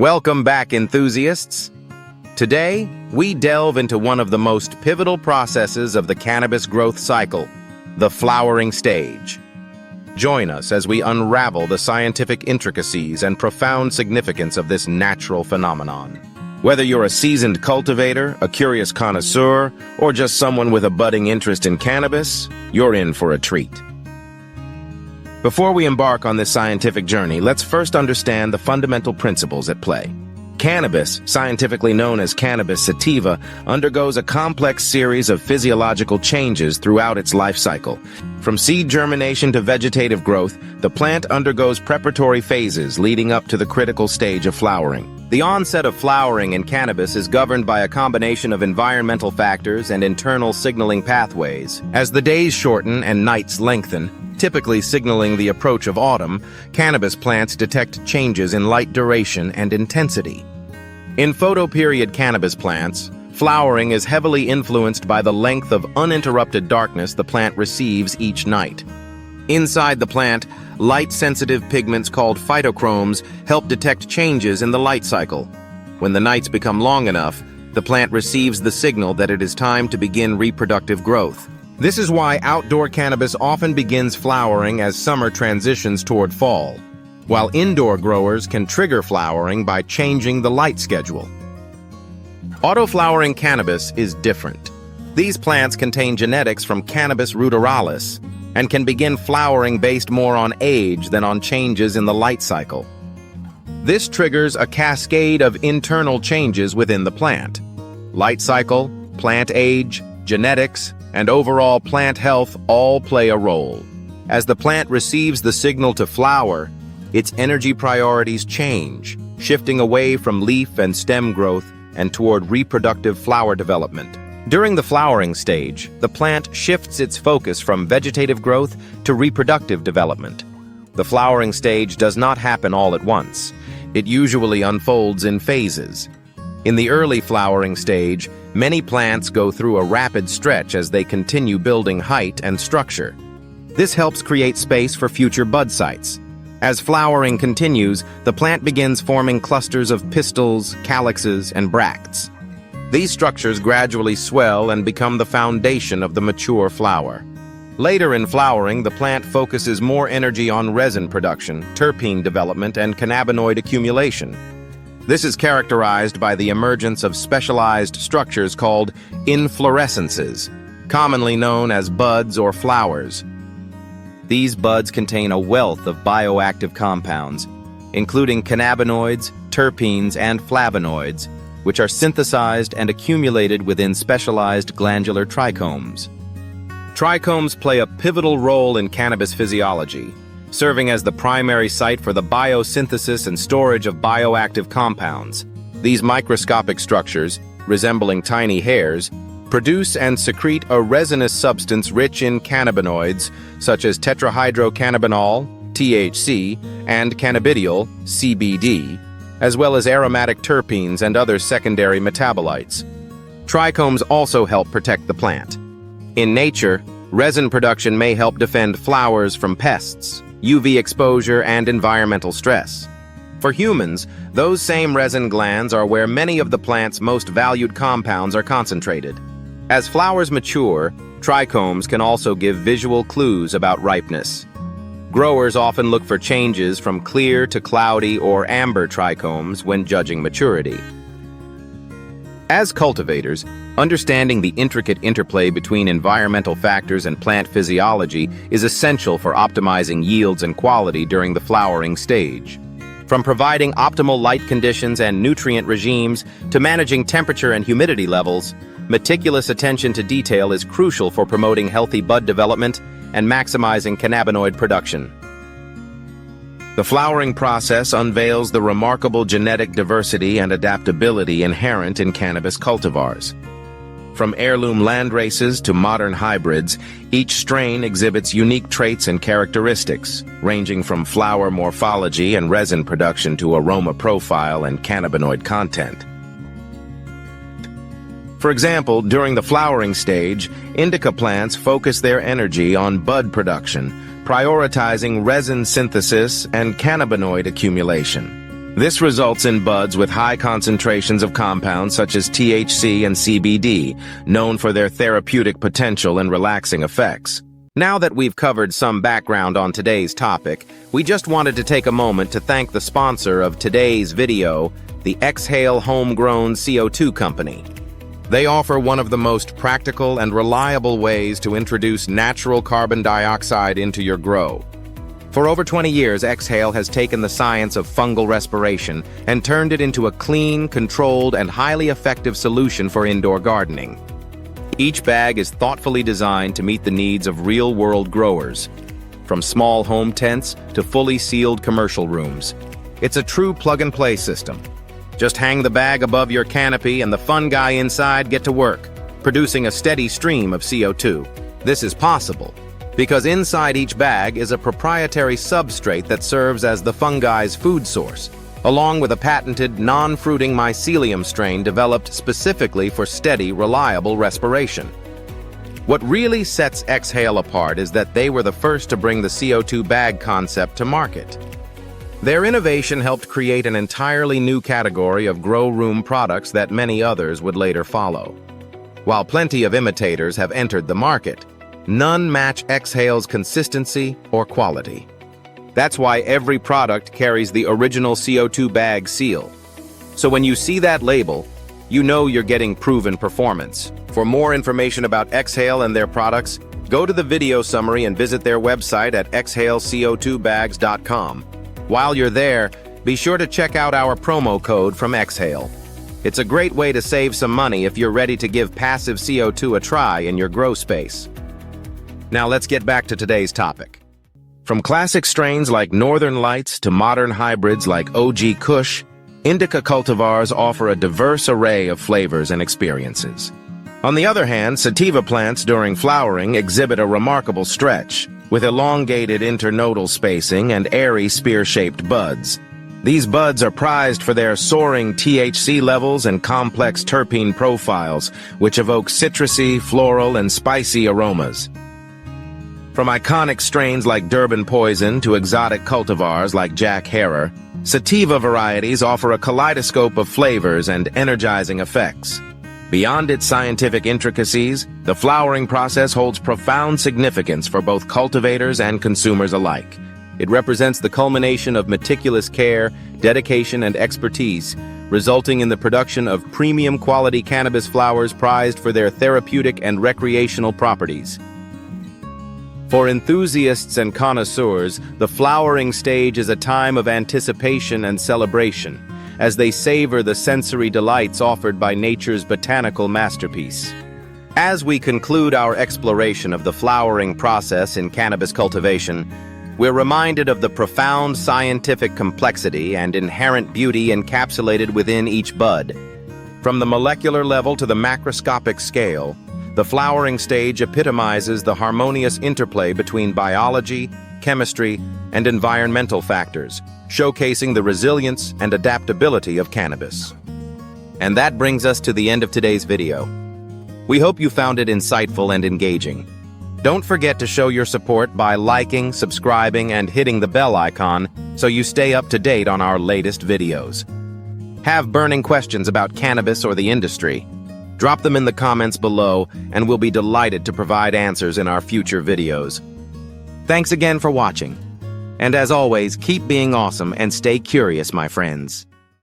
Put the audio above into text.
Welcome back, enthusiasts. Today, we delve into one of the most pivotal processes of the cannabis growth cycle, the flowering stage. Join us as we unravel the scientific intricacies and profound significance of this natural phenomenon. Whether you're a seasoned cultivator, a curious connoisseur, or just someone with a budding interest in cannabis, you're in for a treat. Before we embark on this scientific journey, let's first understand the fundamental principles at play. Cannabis, scientifically known as Cannabis sativa, undergoes a complex series of physiological changes throughout its life cycle. From seed germination to vegetative growth, the plant undergoes preparatory phases leading up to the critical stage of flowering. The onset of flowering in cannabis is governed by a combination of environmental factors and internal signaling pathways. As the days shorten and nights lengthen, typically signaling the approach of autumn, cannabis plants detect changes in light duration and intensity. In photoperiod cannabis plants, flowering is heavily influenced by the length of uninterrupted darkness the plant receives each night. Inside the plant, light-sensitive pigments called phytochromes help detect changes in the light cycle. When the nights become long enough, the plant receives the signal that it is time to begin reproductive growth. This is why outdoor cannabis often begins flowering as summer transitions toward fall, while indoor growers can trigger flowering by changing the light schedule. Autoflowering cannabis is different. These plants contain genetics from Cannabis ruderalis and can begin flowering based more on age than on changes in the light cycle. This triggers a cascade of internal changes within the plant. Light cycle, plant age, genetics, and overall plant health all play a role. As the plant receives the signal to flower, its energy priorities change, shifting away from leaf and stem growth and toward reproductive flower development. During the flowering stage, the plant shifts its focus from vegetative growth to reproductive development. The flowering stage does not happen all at once. It usually unfolds in phases. In the early flowering stage, many plants go through a rapid stretch as they continue building height and structure. This helps create space for future bud sites. As flowering continues, the plant begins forming clusters of pistils, calyxes, and bracts. These structures gradually swell and become the foundation of the mature flower. Later in flowering, the plant focuses more energy on resin production, terpene development, and cannabinoid accumulation. This is characterized by the emergence of specialized structures called inflorescences, commonly known as buds or flowers. These buds contain a wealth of bioactive compounds, including cannabinoids, terpenes, and flavonoids, which are synthesized and accumulated within specialized glandular trichomes. Trichomes play a pivotal role in cannabis physiology, serving as the primary site for the biosynthesis and storage of bioactive compounds. These microscopic structures, resembling tiny hairs, produce and secrete a resinous substance rich in cannabinoids such as tetrahydrocannabinol, THC, and cannabidiol, CBD, as well as aromatic terpenes and other secondary metabolites. Trichomes also help protect the plant. In nature, resin production may help defend flowers from pests, UV exposure, and environmental stress. For humans, those same resin glands are where many of the plant's most valued compounds are concentrated. As flowers mature, trichomes can also give visual clues about ripeness. Growers often look for changes from clear to cloudy or amber trichomes when judging maturity. As cultivators, understanding the intricate interplay between environmental factors and plant physiology is essential for optimizing yields and quality during the flowering stage. From providing optimal light conditions and nutrient regimes to managing temperature and humidity levels, meticulous attention to detail is crucial for promoting healthy bud development and maximizing cannabinoid production. The flowering process unveils the remarkable genetic diversity and adaptability inherent in cannabis cultivars. From heirloom landraces to modern hybrids, each strain exhibits unique traits and characteristics, ranging from flower morphology and resin production to aroma profile and cannabinoid content. For example, during the flowering stage, indica plants focus their energy on bud production, prioritizing resin synthesis and cannabinoid accumulation. This results in buds with high concentrations of compounds such as THC and CBD, known for their therapeutic potential and relaxing effects. Now that we've covered some background on today's topic, we just wanted to take a moment to thank the sponsor of today's video, the Exhale Homegrown CO2 Company. They offer one of the most practical and reliable ways to introduce natural carbon dioxide into your grow. For over 20 years, Exhale has taken the science of fungal respiration and turned it into a clean, controlled, and highly effective solution for indoor gardening. Each bag is thoughtfully designed to meet the needs of real-world growers, from small home tents to fully sealed commercial rooms. It's a true plug-and-play system. Just hang the bag above your canopy and the fungi inside get to work, producing a steady stream of CO2. This is possible because inside each bag is a proprietary substrate that serves as the fungi's food source, along with a patented non-fruiting mycelium strain developed specifically for steady, reliable respiration. What really sets Exhale apart is that they were the first to bring the CO2 bag concept to market. Their innovation helped create an entirely new category of grow room products that many others would later follow. While plenty of imitators have entered the market, none match Exhale's consistency or quality. That's why every product carries the original CO2 bag seal. So when you see that label, you know you're getting proven performance. For more information about Exhale and their products, go to the video summary and visit their website at exhaleco2bags.com. While you're there, be sure to check out our promo code from Exhale. It's a great way to save some money if you're ready to give passive CO2 a try in your grow space. Now let's get back to today's topic. From classic strains like Northern Lights to modern hybrids like OG Kush, indica cultivars offer a diverse array of flavors and experiences. On the other hand, sativa plants during flowering exhibit a remarkable stretch, with elongated internodal spacing and airy spear-shaped buds. These buds are prized for their soaring THC levels and complex terpene profiles, which evoke citrusy, floral, and spicy aromas. From iconic strains like Durban Poison to exotic cultivars like Jack Herer, sativa varieties offer a kaleidoscope of flavors and energizing effects. Beyond its scientific intricacies, the flowering process holds profound significance for both cultivators and consumers alike. It represents the culmination of meticulous care, dedication, and expertise, resulting in the production of premium quality cannabis flowers prized for their therapeutic and recreational properties. For enthusiasts and connoisseurs, the flowering stage is a time of anticipation and celebration, as they savor the sensory delights offered by nature's botanical masterpiece. As we conclude our exploration of the flowering process in cannabis cultivation, we're reminded of the profound scientific complexity and inherent beauty encapsulated within each bud. From the molecular level to the macroscopic scale, the flowering stage epitomizes the harmonious interplay between biology, chemistry, and environmental factors, showcasing the resilience and adaptability of cannabis. And that brings us to the end of today's video. We hope you found it insightful and engaging. Don't forget to show your support by liking, subscribing, and hitting the bell icon so you stay up to date on our latest videos. Have burning questions about cannabis or the industry? Drop them in the comments below, and we'll be delighted to provide answers in our future videos. Thanks again for watching. And as always, keep being awesome and stay curious, my friends.